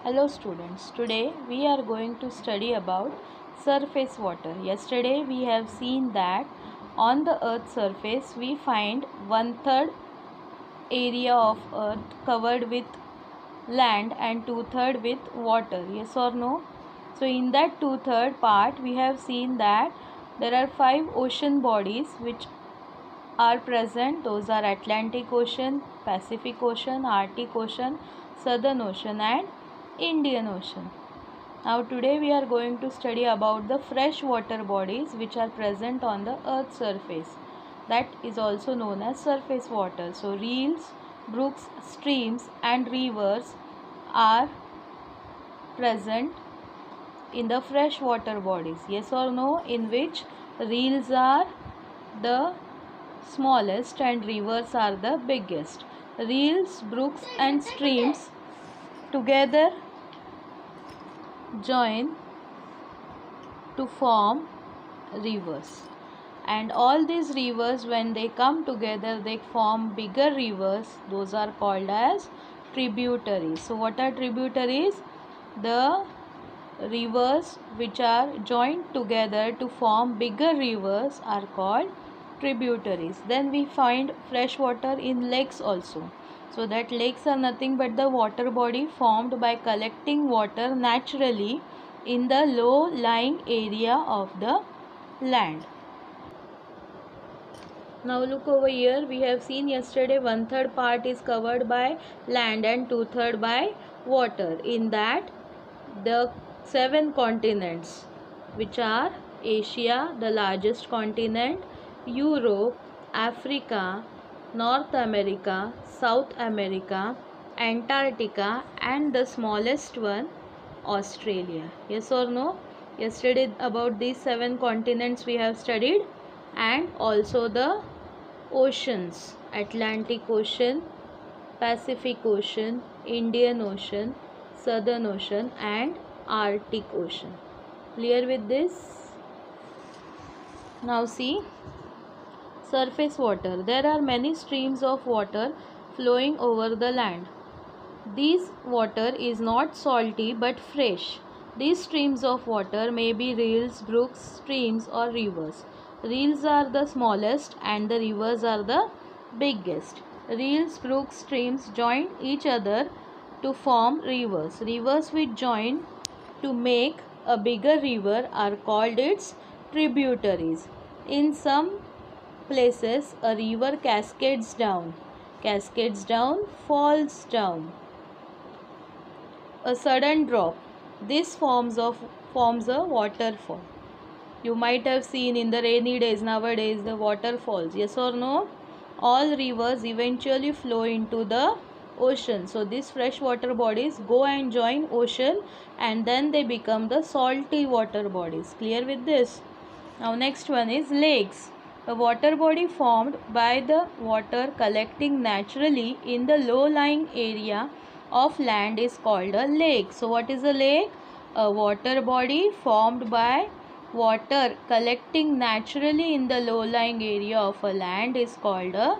Hello students, today we are going to study about surface water. Yesterday we have seen that on the earth's surface we find 1/3 area of earth covered with land and 2/3 with water. Yes or no? So in that 2/3 part we have seen that there are 5 ocean bodies which are present. Those are Atlantic Ocean, Pacific Ocean, Arctic Ocean, Southern Ocean and Indian Ocean. Now today we are going to study about the freshwater bodies which are present on the earth's surface. That is also known as surface water. So rills, brooks, streams and rivers are present in the freshwater bodies. Yes or no? In which rills are the smallest and rivers are the biggest. Rills, brooks and streams together join to form rivers, and all these rivers, when they come together, they form bigger rivers. Those are called as tributaries. So what are tributaries? The rivers which are joined together to form bigger rivers are called tributaries. Then we find fresh water in lakes also. So that lakes are nothing but the water body formed by collecting water naturally in the low lying area of the land. Now look over here, we have seen yesterday 1/3 part is covered by land and 2/3 by water. In that the 7 continents, which are Asia, the largest continent, Europe, Africa, North America, South America, Antarctica and the smallest one, Australia. Yes or no? Yesterday about these 7 continents we have studied, and also the oceans: Atlantic Ocean, Pacific Ocean, Indian Ocean, Southern Ocean and Arctic Ocean. Clear with this? Now see, surface water. There are many streams of water flowing over the land. This water is not salty but fresh. These streams of water may be rills, brooks, streams or rivers. Rills are the smallest and the rivers are the biggest. Rills, brooks, streams join each other to form rivers. Rivers which join to make a bigger river are called its tributaries. In some places a river cascades down, falls down. A sudden drop. This forms a waterfall. You might have seen in the rainy days nowadays the waterfalls. Yes or no? All rivers eventually flow into the ocean. So these freshwater bodies go and join ocean, and then they become the salty water bodies. Clear with this? Now next one is lakes. A water body formed by the water collecting naturally in the low-lying area of land is called a lake. So what is a lake? A water body formed by water collecting naturally in the low-lying area of a land is called a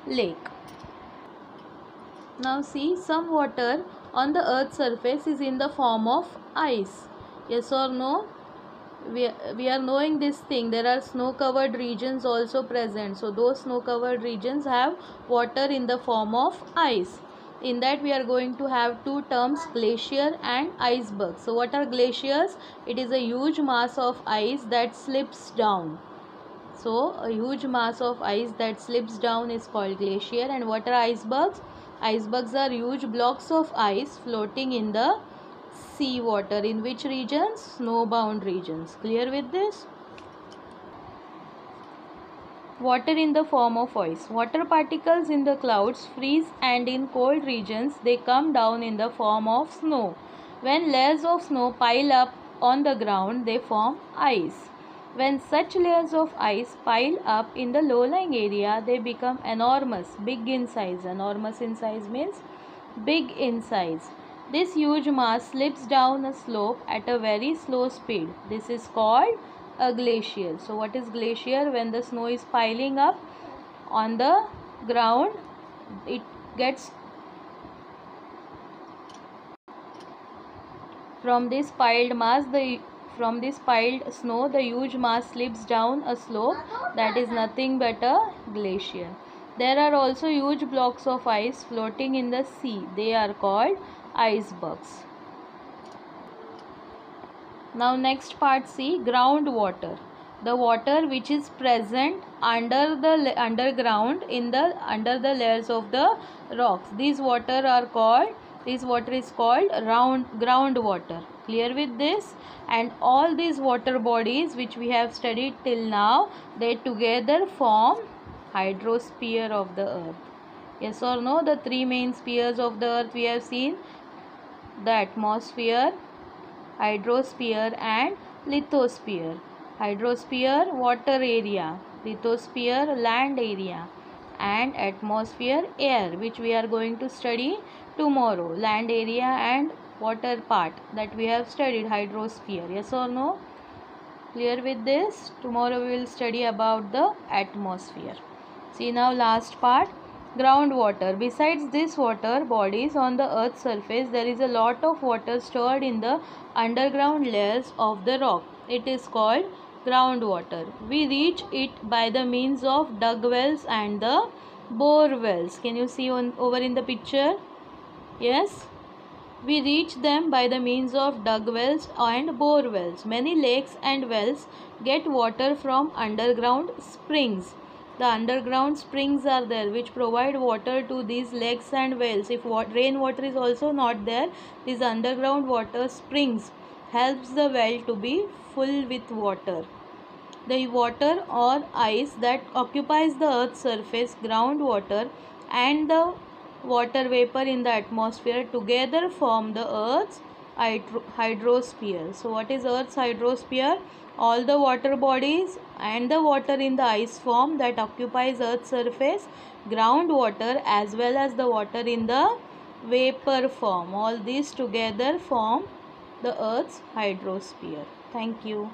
lake. Now see, some water on the earth's surface is in the form of ice. Yes or no? We are knowing this thing. There are snow covered regions also present. So those snow covered regions have water in the form of ice. In that we are going to have 2 terms, glacier and iceberg. So what are glaciers? It is a huge mass of ice that slips down. So a huge mass of ice that slips down is called glacier. And what are icebergs? Icebergs are huge blocks of ice floating in the sea water. In which regions? Snowbound regions. Clear with this? Water in the form of ice. Water particles in the clouds freeze, and in cold regions they come down in the form of snow. When layers of snow pile up on the ground, they form ice. When such layers of ice pile up in the low-lying area, they become enormous, big in size. Enormous in size means big in size. This huge mass slips down a slope at a very slow speed. This is called a glacier. So what is glacier? When the snow is piling up on the ground, it gets From this piled snow, the huge mass slips down a slope that is nothing but a glacier. There are also huge blocks of ice floating in the sea. They are called icebergs. Now next part, see groundwater. The water which is present under the underground under the layers of the rocks. This water is called groundwater. Clear with this? And all these water bodies which we have studied till now, they together form hydrosphere of the earth. Yes or no? The three main spheres of the earth we have seen: the atmosphere, hydrosphere and lithosphere. Hydrosphere, water area; lithosphere, land area; and atmosphere, air, which we are going to study tomorrow. Land area and water part that we have studied, hydrosphere. Yes or no? Clear with this? Tomorrow we will study about the atmosphere. See now last part, groundwater. Besides these water bodies on the earth's surface, there is a lot of water stored in the underground layers of the rock. It is called groundwater. We reach it by the means of dug wells and the bore wells. Can you see over in the picture? Yes. We reach them by the means of dug wells and bore wells. Many lakes and wells get water from underground springs. The underground springs are there which provide water to these lakes and wells. If rainwater is also not there, these underground water springs helps the well to be full with water. The water or ice that occupies the earth's surface, groundwater, and the water vapor in the atmosphere together form the earth's hydrosphere. So what is earth's hydrosphere? All the water bodies and the water in the ice form that occupies earth's surface, groundwater, as well as the water in the vapor form. All these together form the earth's hydrosphere. Thank you.